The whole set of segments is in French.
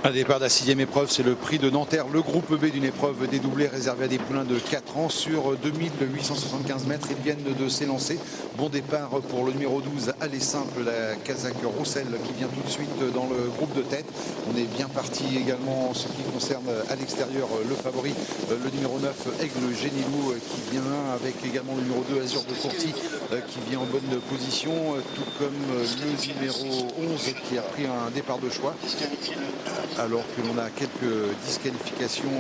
Un départ de la 6e épreuve, c'est le prix de Nanterre, le groupe B d'une épreuve dédoublée réservée à des poulains de 4 ans sur 2875 mètres. Ils viennent de s'élancer. Bon départ pour le numéro 12, Aller Simple, la Kazakh Roussel qui vient tout de suite dans le groupe de tête. On est bien parti également en ce qui concerne à l'extérieur le favori, le numéro 9, Aigle Génilou, qui vient avec également le numéro 2, Azur de Courty, qui vient en bonne position, tout comme le numéro 11 qui a pris un départ de choix. Alors que l'on a quelques disqualifications,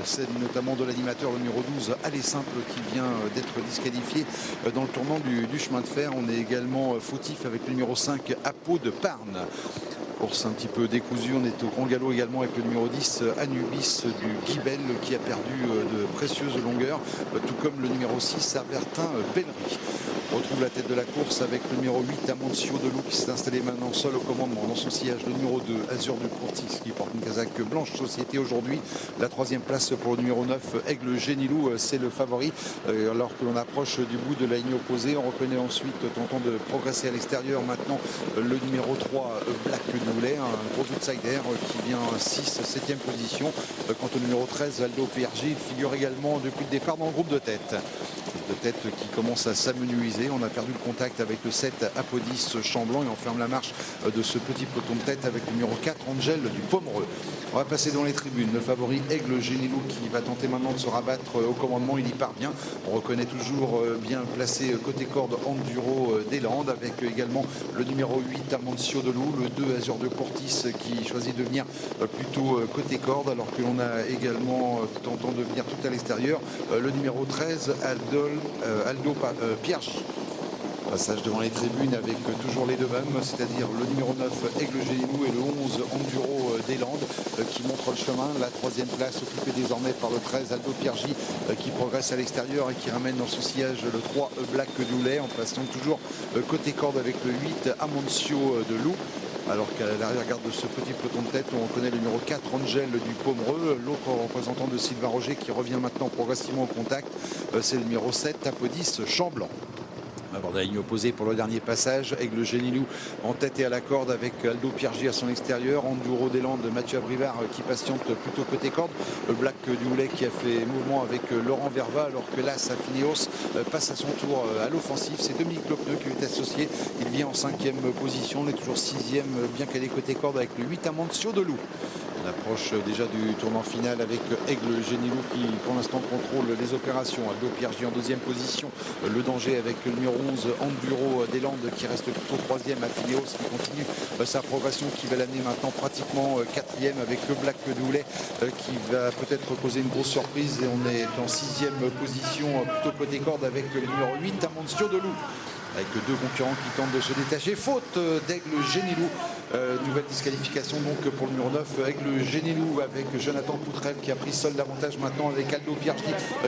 celle notamment de l'animateur, le numéro 12, Aller Simple, qui vient d'être disqualifié dans le tournant du chemin de fer. On est également fautif avec le numéro 5, Apo de Parne. Course un petit peu décousue, on est au grand galop également avec le numéro 10, Anubis du Guibel, qui a perdu de précieuses longueurs, tout comme le numéro 6, Avertin Bellery. On retrouve la tête de la course avec le numéro 8, Amancio de Loup, qui s'est installé maintenant seul au commandement dans son sillage. Le numéro 2, Azur de Courty, qui porte une casaque blanche société aujourd'hui. La 3e place pour le numéro 9, Aigle Génilou, c'est le favori. Alors que l'on approche du bout de la ligne opposée, on reconnaît ensuite, tentant de progresser à l'extérieur maintenant, le numéro 3, Black Doulet, un gros outsider qui vient 6, 7e position. Quant au numéro 13, Aldo PRG, il figure également depuis le départ dans le groupe de tête. De tête qui commence à s'amenuiser. On a perdu le contact avec le 7, Apodis Chamblanc, et on ferme la marche de ce petit peloton de tête avec le numéro 4, Angel du Pomereux. On va passer dans les tribunes. Le favori Aigle Génilou qui va tenter maintenant de se rabattre au commandement. Il y parvient. On reconnaît toujours bien placé côté corde Enduro des Landes, avec également le numéro 8, Amancio de Loup, le 2, Azur de Courtis, qui choisit de venir plutôt côté corde, alors que l'on a également, tentant de venir tout à l'extérieur, le numéro 13, Aldo Piergi. Passage devant les tribunes avec toujours les deux mêmes, c'est-à-dire le numéro 9, Aigle Génilou, et le 11, Enduro des Landes, qui montre le chemin. La 3e place occupée désormais par le 13, Aldo Piergi, qui progresse à l'extérieur et qui ramène dans son sillage le 3, Black Doulet, en passant toujours côté corde avec le 8, Amancio de Loup. Alors qu'à l'arrière-garde de ce petit peloton de tête, on reconnaît le numéro 4, Angel du Pomereux, l'autre représentant de Sylvain Roger, qui revient maintenant progressivement au contact, c'est le numéro 7, Apodis Chamblanc. À bord de la ligne opposée pour le dernier passage, Aigle Génilou en tête et à la corde avec Aldo Piergi à son extérieur, Enduro des Landes, Mathieu Abrivard qui patiente plutôt côté corde, le Black Doulet qui a fait mouvement avec Laurent Verva, alors que là Safineos passe à son tour à l'offensive. C'est Dominique Lopneux qui lui est associé, il vient en 5e position, on est toujours 6e bien qu'elle est côté corde avec le 8, Amancio de Loup. On approche déjà du tournant final avec Aigle Génilou qui pour l'instant contrôle les opérations. Aldo Piergi en 2e position, le danger avec le numéro 11, Enduro des Landes, qui reste plutôt 3e, à Phineos qui continue sa progression, qui va l'amener maintenant pratiquement 4e avec le Black Doulet qui va peut-être causer une grosse surprise, et on est en 6e position plutôt côté corde avec le numéro 8, Amancio de Loup, avec deux concurrents qui tentent de se détacher. Faute d'Aigle Génilou. Nouvelle disqualification donc pour le numéro 9, Aigle Génilou, avec Jonathan Poutrel qui a pris seul davantage maintenant avec Aldo Piergi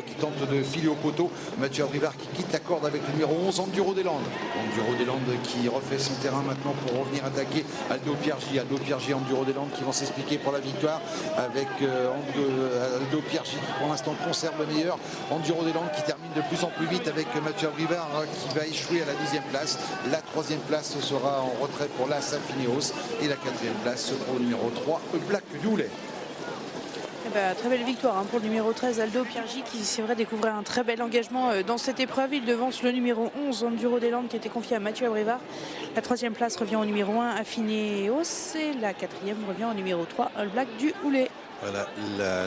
qui tente de filer au poteau. Mathieu Abrivard qui quitte la corde avec le numéro 11, Enduro des Landes. Enduro des Landes qui refait son terrain maintenant pour revenir attaquer Aldo Piergi. Aldo Piergi, Enduro des Landes qui vont s'expliquer pour la victoire avec Aldo Piergi qui pour l'instant conserve le meilleur. Enduro des Landes qui termine de plus en plus vite avec Mathieu Abrivard qui va échouer à la 10e place. La 3e place sera en retrait pour la Safineos. Et la 4e place pour le numéro 3, Black Doulet. Très belle victoire pour le numéro 13, Aldo Piergi, qui c'est vrai découvrait un très bel engagement dans cette épreuve. Il devance le numéro 11, Enduro des Landes, qui était confié à Mathieu Abrivard. La 3e place revient au numéro 1, Affineos, et la 4e revient au numéro 3, Black Doulet. Voilà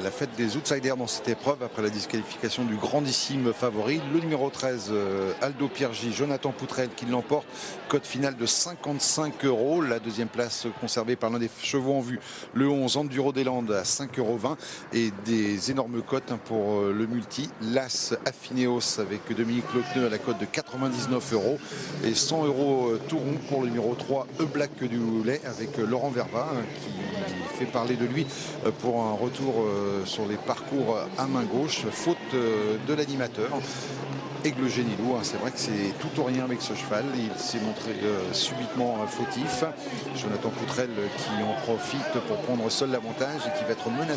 la fête des outsiders dans cette épreuve après la disqualification du grandissime favori. Le numéro 13, Aldo Piergi, Jonathan Poutrel qui l'emporte. Cote finale de 55 €. La 2e place conservée par l'un des chevaux en vue, le 11, Enduro des Landes, à 5,20 €. Et des énormes cotes pour le multi. L'As Affineos avec Dominique Lopneux à la cote de 99 €. Et 100 € tout rond pour le numéro 3, Black Doulet, avec Laurent Verva qui fait parler de lui pour un retour sur les parcours à main gauche, faute de l'animateur. Aigle Génilou, c'est vrai que c'est tout ou rien avec ce cheval, il s'est montré subitement fautif. Jonathan Poutrel qui en profite pour prendre seul l'avantage et qui va être menacé